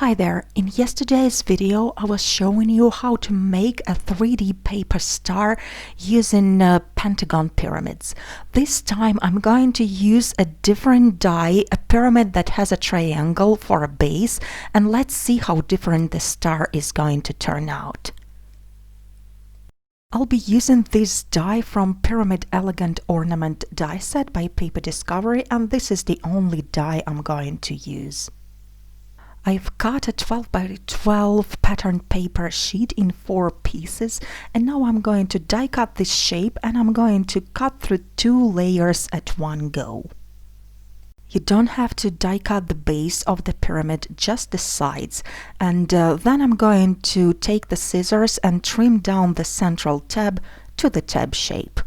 Hi there, in yesterday's video I was showing you how to make a 3D paper star using pentagon pyramids. This time I'm going to use a different die, a pyramid that has a triangle for a base, and let's see how different the star is going to turn out. I'll be using this die from Pyramid Elegant Ornament die set by Paper Discovery, and this is the only die I'm going to use. I've cut a 12 by 12 pattern paper sheet in 4 pieces, and now I'm going to die cut this shape and I'm going to cut through 2 layers at one go. You don't have to die cut the base of the pyramid, just the sides, and then I'm going to take the scissors and trim down the central tab to the tab shape.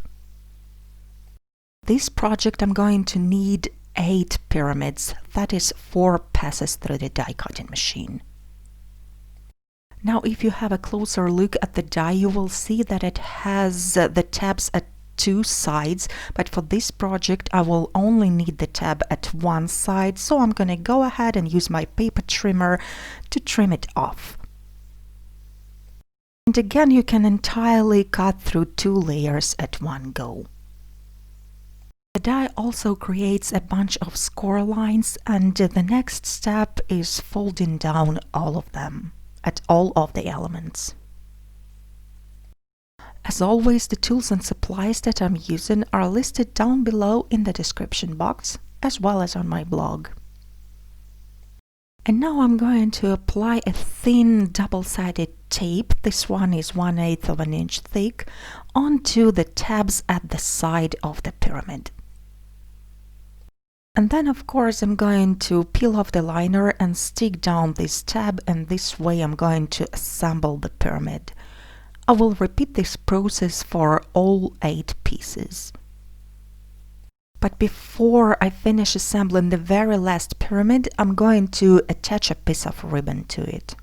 This project I'm going to need 8 pyramids, that is 4 passes through the die cutting machine. Now if you have a closer look at the die, you will see that it has the tabs at 2 sides, but for this project I will only need the tab at one side, so I'm gonna go ahead and use my paper trimmer to trim it off. And again, you can entirely cut through 2 layers at one go. The die also creates a bunch of score lines, and the next step is folding down all of them at all of the elements. As always, the tools and supplies that I'm using are listed down below in the description box, as well as on my blog. And now I'm going to apply a thin double-sided tape, this one is 1/8 of an inch thick, onto the tabs at the side of the pyramid. And then of course I'm going to peel off the liner and stick down this tab, and this way I'm going to assemble the pyramid. I will repeat this process for all 8 pieces. But before I finish assembling the very last pyramid, I'm going to attach a piece of ribbon to it.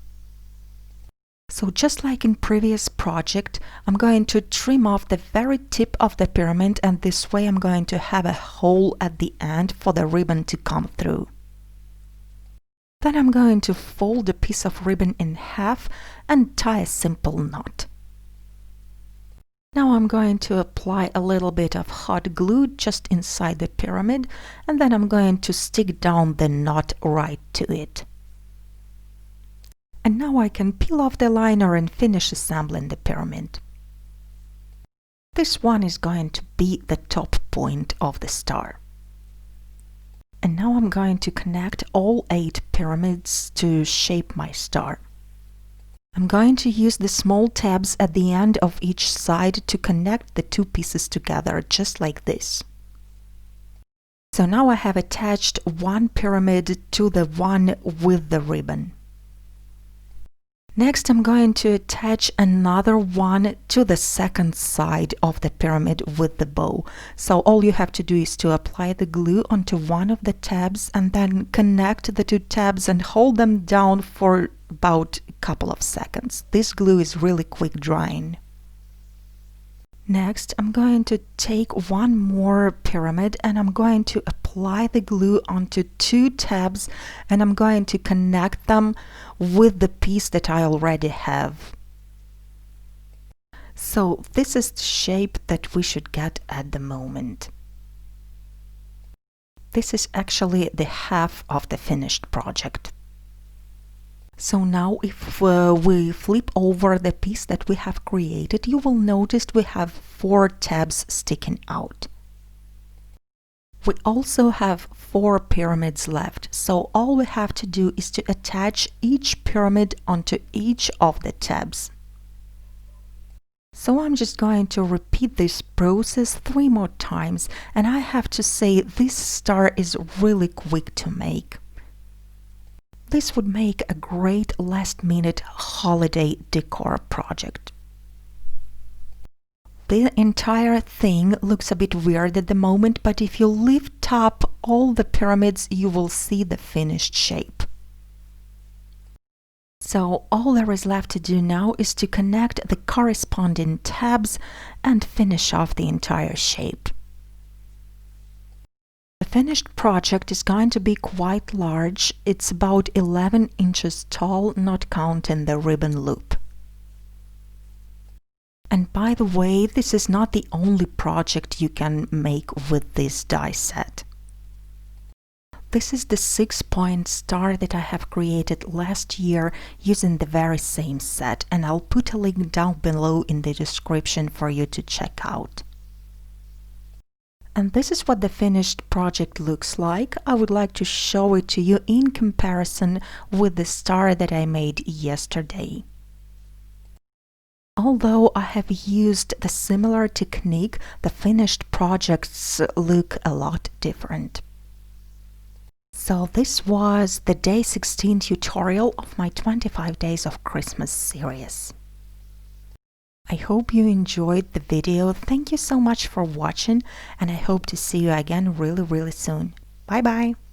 So just like in previous project, I'm going to trim off the very tip of the pyramid, and this way I'm going to have a hole at the end for the ribbon to come through. Then I'm going to fold a piece of ribbon in half and tie a simple knot. Now I'm going to apply a little bit of hot glue just inside the pyramid, and then I'm going to stick down the knot right to it. And now I can peel off the liner and finish assembling the pyramid. This one is going to be the top point of the star. And now I'm going to connect all 8 pyramids to shape my star. I'm going to use the small tabs at the end of each side to connect the 2 pieces together, just like this. So now I have attached one pyramid to the one with the ribbon. Next, I'm going to attach another one to the second side of the pyramid with the bow. So all you have to do is to apply the glue onto one of the tabs and then connect the 2 tabs and hold them down for about a couple of seconds. This glue is really quick drying. Next, I'm going to take one more pyramid and I'm going to apply the glue onto 2 tabs, and I'm going to connect them with the piece that I already have. So this is the shape that we should get at the moment. This is actually the half of the finished project. So now if we flip over the piece that we have created, you will notice we have 4 tabs sticking out. We also have 4 pyramids left, so all we have to do is to attach each pyramid onto each of the tabs. So I'm just going to repeat this process 3 more times, and I have to say this star is really quick to make. This would make a great last-minute holiday decor project. The entire thing looks a bit weird at the moment, but if you lift up all the pyramids, you will see the finished shape. So all there is left to do now is to connect the corresponding tabs and finish off the entire shape. The Finished project is going to be quite large. It's about 11 inches tall, not counting the ribbon loop. And by the way, this is not the only project you can make with this die set. This is the 6-point star that I have created last year using the very same set, and I'll put a link down below in the description for you to check out. And this is what the finished project looks like. I would like to show it to you in comparison with the star that I made yesterday. Although I have used the similar technique, the finished projects look a lot different. So this was the day 16 tutorial of my 25 days of Christmas series. I hope you enjoyed the video. Thank you so much for watching, and I hope to see you again really soon. Bye bye!